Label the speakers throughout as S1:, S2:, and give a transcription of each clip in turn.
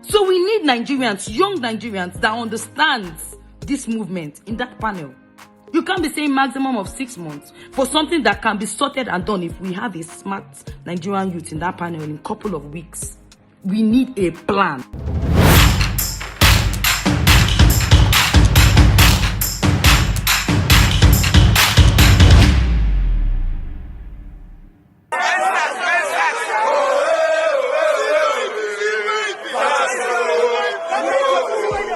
S1: So we need Nigerians, young Nigerians that understand this movement in that panel. You can't be saying maximum of 6 months for something that can be sorted and done if we have a smart Nigerian youth in that panel in a couple of weeks. We need a plan.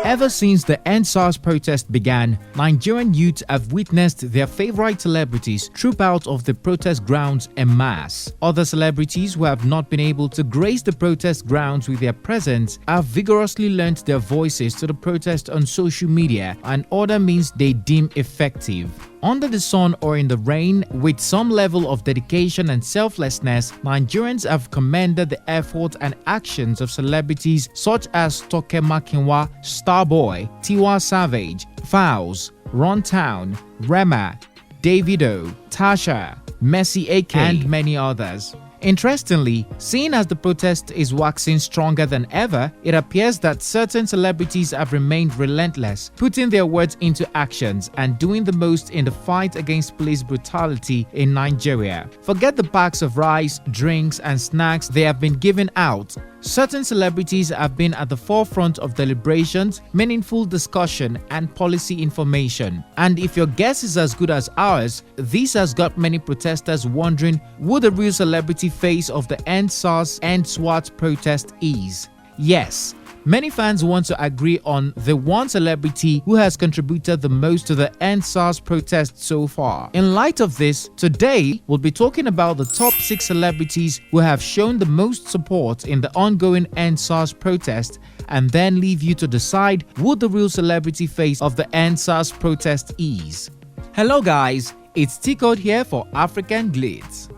S2: Ever since the EndSARS protest began, Nigerian youth have witnessed their favorite celebrities troop out of the protest grounds en masse. Other celebrities who have not been able to grace the protest grounds with their presence have vigorously lent their voices to the protest on social media and other means they deem effective. Under the sun or in the rain, with some level of dedication and selflessness, Nigerians have commended the effort and actions of celebrities such as Toke Makinwa, Starboy, Tiwa Savage, Falz, Runtown, Rema, Davido, Tacha, Messi AK, and many others. Interestingly, seeing as the protest is waxing stronger than ever, it appears that certain celebrities have remained relentless, putting their words into actions and doing the most in the fight against police brutality in Nigeria. Forget the packs of rice, drinks, and snacks they have been giving out. Certain celebrities have been at the forefront of deliberations, meaningful discussion, and policy information. And if your guess is as good as ours, this has got many protesters wondering who the real celebrity face of the EndSARS EndSWAT protest is. Yes, many fans want to agree on the one celebrity who has contributed the most to the EndSARS protest so far. In light of this, today we'll be talking about the top 6 celebrities who have shown the most support in the ongoing EndSARS protest, and then leave you to decide who the real celebrity face of the EndSARS protest is. Hello guys, it's T-Code here for African Glitz.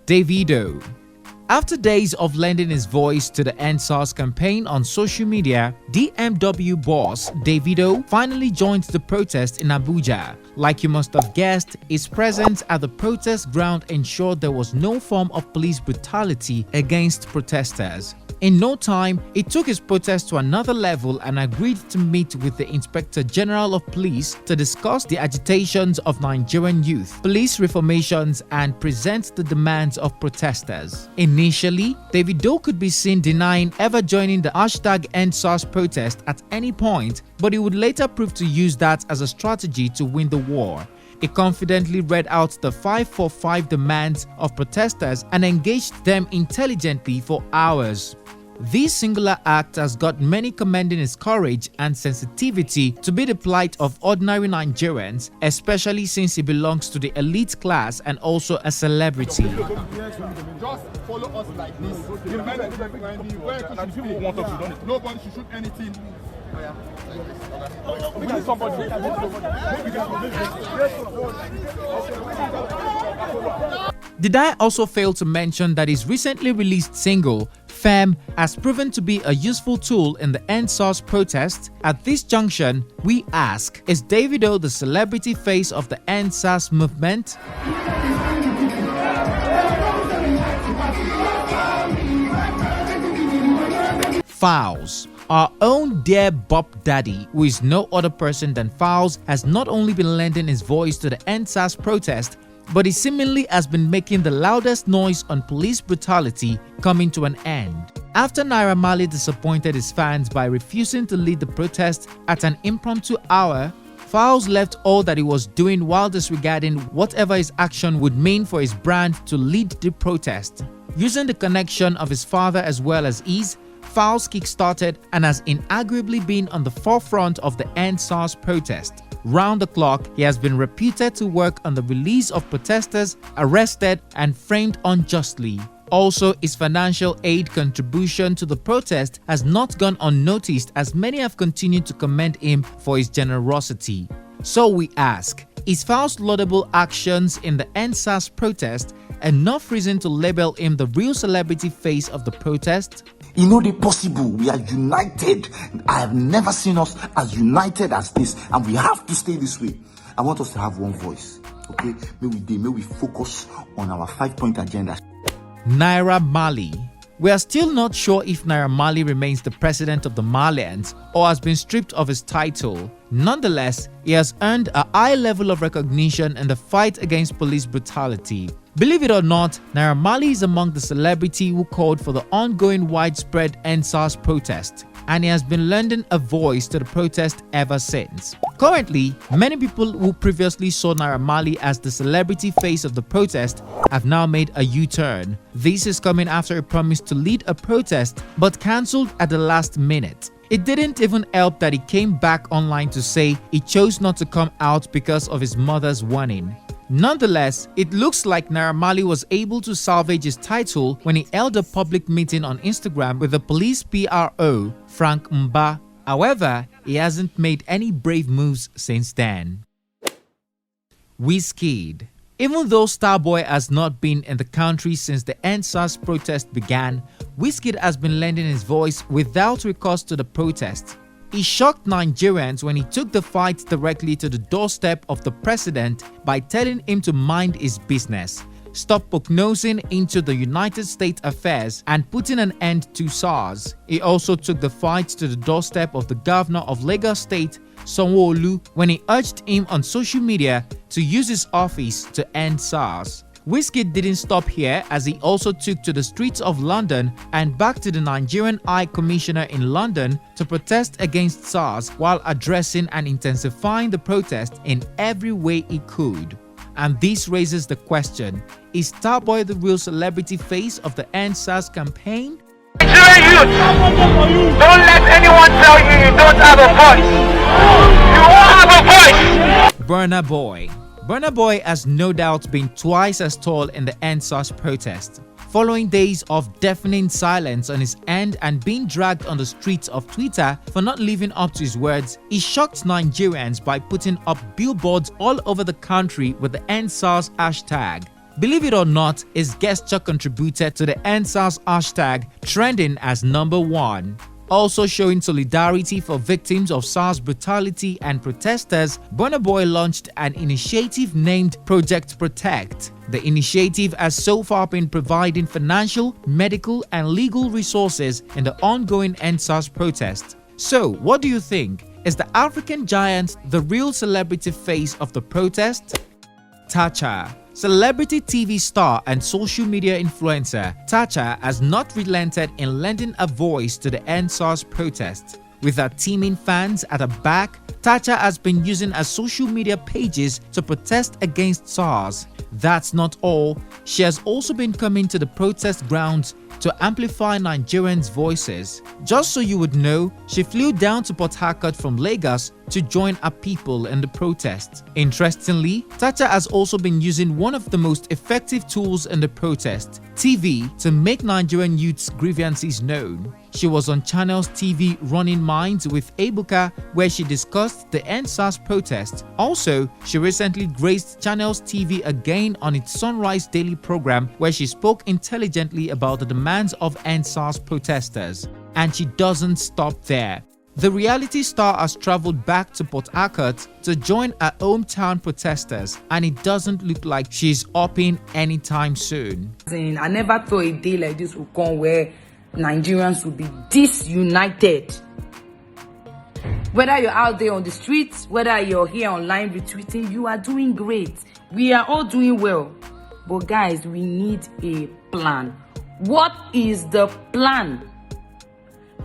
S2: Davido. After days of lending his voice to the EndSARS campaign on social media, DMW boss Davido finally joined the protest in Abuja. Like you must have guessed, his presence at the protest ground ensured there was no form of police brutality against protesters. In no time, he took his protest to another level and agreed to meet with the Inspector General of Police to discuss the agitations of Nigerian youth, police reformations, and present the demands of protesters. Initially, Davido could be seen denying ever joining the #EndSARS protest at any point, but he would later prove to use that as a strategy to win the war. He confidently read out the 545 demands of protesters and engaged them intelligently for hours. This singular act has got many commending his courage and sensitivity to be the plight of ordinary Nigerians, especially since he belongs to the elite class and also a celebrity.
S3: Just follow us like this. Nobody should shoot anything.
S2: Did I also fail to mention that his recently released single, Femme, has proven to be a useful tool in the EndSARS protest? At this junction, we ask, is Davido the celebrity face of the EndSARS movement? Falz. Our own dear Bob Daddy, who is no other person than Falz, has not only been lending his voice to the EndSARS protest, but he seemingly has been making the loudest noise on police brutality coming to an end. After Naira Marley disappointed his fans by refusing to lead the protest at an impromptu hour, Falz left all that he was doing while disregarding whatever his action would mean for his brand to lead the protest. Using the connection of his father as well as his, Falz kick-started and has inarguably been on the forefront of the EndSARS protest. Round the clock, he has been reputed to work on the release of protesters arrested and framed unjustly. Also, his financial aid contribution to the protest has not gone unnoticed, as many have continued to commend him for his generosity. So we ask, is Falz's laudable actions in the EndSARS protest enough reason to label him the real celebrity face of the protest?
S4: You know the possible. We are united. I have never seen us as united as this, and we have to stay this way. I want us to have one voice. Okay? May we focus on our 5-point agenda.
S2: Naira Marley. We are still not sure if Naira Marley remains the president of the Malians or has been stripped of his title. Nonetheless, he has earned a high level of recognition in the fight against police brutality. Believe it or not, Naira Marley is among the celebrity who called for the ongoing widespread EndSARS protest, and he has been lending a voice to the protest ever since. Currently, many people who previously saw Naira Marley as the celebrity face of the protest have now made a U-turn. This is coming after he promised to lead a protest but cancelled at the last minute. It didn't even help that he came back online to say he chose not to come out because of his mother's warning. Nonetheless, it looks like Naira Marley was able to salvage his title when he held a public meeting on Instagram with the police PRO, Frank Mba. However, he hasn't made any brave moves since then. Wizkid. Even though Starboy has not been in the country since the EndSARS protest began, Wizkid has been lending his voice without recourse to the protest. He shocked Nigerians when he took the fight directly to the doorstep of the president by telling him to mind his business, stop prognosing into the United States affairs, and putting an end to SARS. He also took the fight to the doorstep of the governor of Lagos State, Sanwo-Olu, when he urged him on social media to use his office to end SARS. Wizkid didn't stop here, as he also took to the streets of London and back to the Nigerian High Commissioner in London to protest against SARS while addressing and intensifying the protest in every way he could. And this raises the question, is Starboy the real celebrity face of the EndSARS campaign?
S5: Nigerian youth, don't let anyone tell you you don't have a voice. You all have a voice.
S2: Burna Boy. Burna Boy has no doubt been twice as tall in the EndSARS protest. Following days of deafening silence on his end and being dragged on the streets of Twitter for not living up to his words, he shocked Nigerians by putting up billboards all over the country with the EndSARS hashtag. Believe it or not, his gesture contributed to the EndSARS hashtag trending as #1. Also showing solidarity for victims of SARS brutality and protesters, Burna Boy launched an initiative named Project Protect. The initiative has so far been providing financial, medical, and legal resources in the ongoing EndSARS protest. So, what do you think? Is the African giant the real celebrity face of the protest? Tacha. Celebrity TV star and social media influencer Tacha has not relented in lending a voice to the EndSARS protest. With her teeming fans at her back, Tacha has been using her social media pages to protest against SARS. That's not all, she has also been coming to the protest grounds to amplify Nigerians' voices. Just so you would know, she flew down to Port Harcourt from Lagos to join her people in the protest. Interestingly, Tacha has also been using one of the most effective tools in the protest, TV, to make Nigerian youth's grievances known. She was on Channels TV Running Minds with Ebuka, where she discussed the EndSARS protest. Also, she recently graced Channels TV again on its Sunrise Daily program, where she spoke intelligently about the demands of EndSARS protesters. And she doesn't stop there. The reality star has traveled back to Port Harcourt to join her hometown protesters, and it doesn't look like she's upping anytime soon.
S1: I never thought a day like this would come where Nigerians will be disunited. Whether you're out there on the streets, whether you're here online retweeting, you are doing great. We are all doing well. But guys, we need a plan. What is the plan?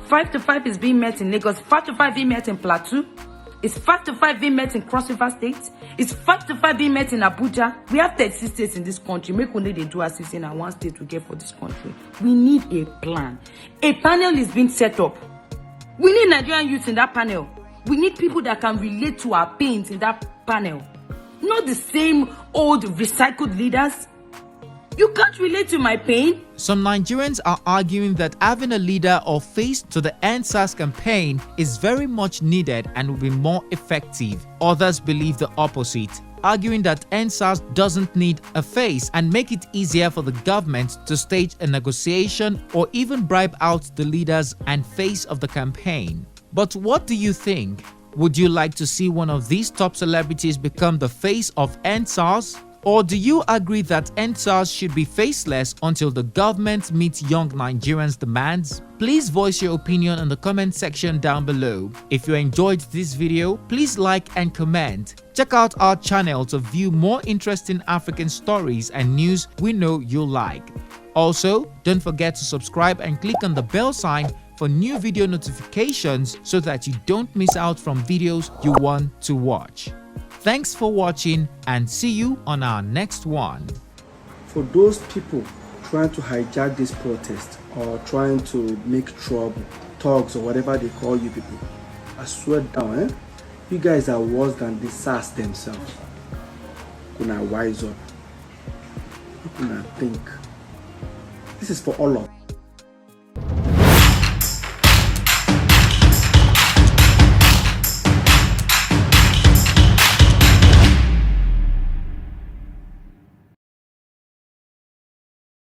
S1: 5 to 5 is being met in Lagos, 5 to 5 being met in Plateau, it's 5 to 5 being met in Cross River State, it's 5 to 5 being met in Abuja. We have 36 states in this country. Make only they do assist in one state to get for this country. We need a plan. A panel is being set up. We need Nigerian youth in that panel. We need people that can relate to our pains in that panel. Not the same old recycled leaders. You can't relate to my pain.
S2: Some Nigerians are arguing that having a leader or face to the EndSARS campaign is very much needed and will be more effective. Others believe the opposite, arguing that EndSARS doesn't need a face and make it easier for the government to stage a negotiation or even bribe out the leaders and face of the campaign. But what do you think? Would you like to see one of these top celebrities become the face of EndSARS? Or do you agree that EndSARS should be faceless until the government meets young Nigerians' demands? Please voice your opinion in the comment section down below. If you enjoyed this video, please like and comment. Check out our channel to view more interesting African stories and news we know you'll like. Also, don't forget to subscribe and click on the bell sign for new video notifications so that you don't miss out from videos you want to watch. Thanks for watching and see you on our next one.
S6: For those people trying to hijack this protest or trying to make trouble, thugs or whatever they call you people, I swear down, you guys are worse than the SARS themselves. Gonna wise up. Gonna think. This is for all of us.